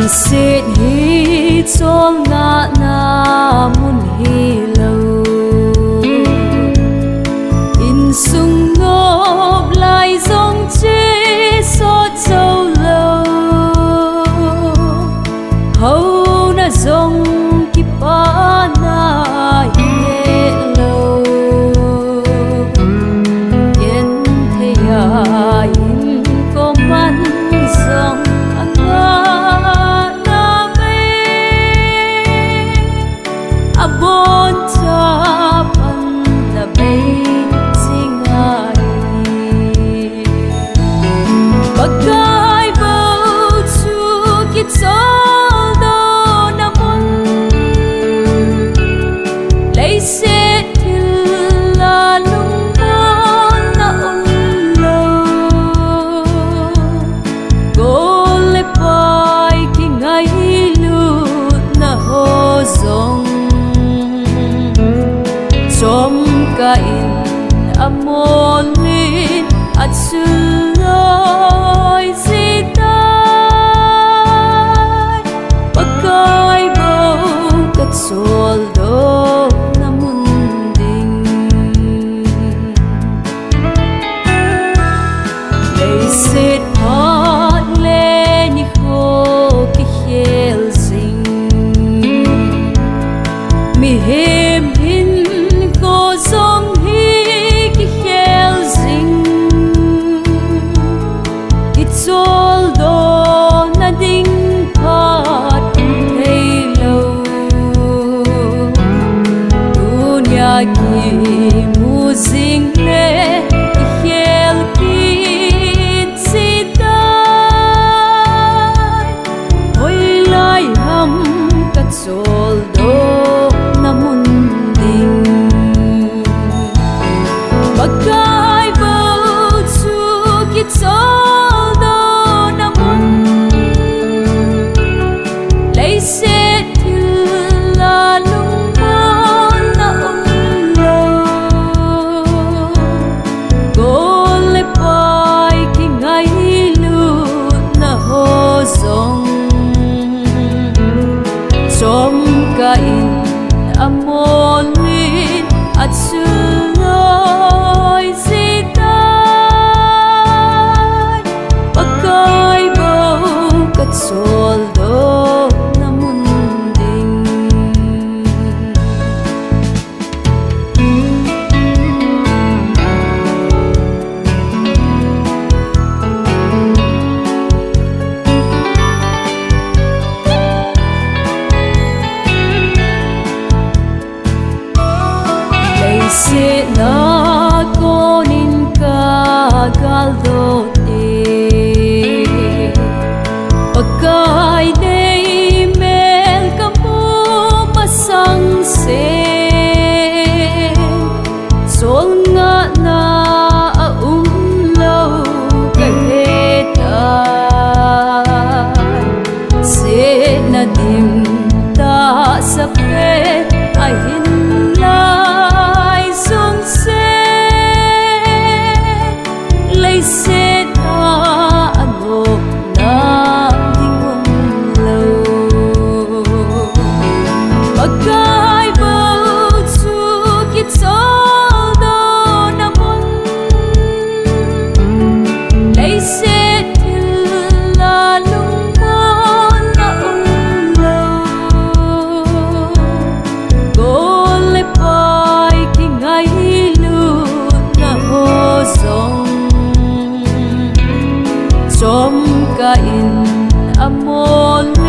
Sit hi chol nga na mun hi lo in sung ngop lai dòng che so châu lo hầu na dòng ki pa na ye lo yen the ya in ko man dòng bon cha pan la bay singai Pakai bou chu kacholdo na mon lấy se til la lung mon na un lo go le pai ki ngai lu na ho zong Som kain MOLLEN at sulay sitay Pakai Bou Kacholdo na munding Leisit pat le ni ko ki hiel sing mi him hin Song hi ki khel sing Kacholdo na ding pat thei lo dunya ki mu sing le ki khel kin sitai hoi lai ham Kacholdo na munding Pakai bou chu kacholdo na mon lấy se til la lung mon na lo go le pai ki ngai lu na ho zong som kain MOLLEN at sulay sitay Pakai Bou Kacholdo na munding Se na konin Kacholdo te Pakai dei mel kamu masang se Sol nga na lo kahetay Se na dim ta sa pre ay hinlay sung se lấy se ta ano na dingong lo Pakai bou chu kacholdo na mon lấy se til la lung mon na un lo go le pai ki ngai lu na ho zong som kain MOLLEN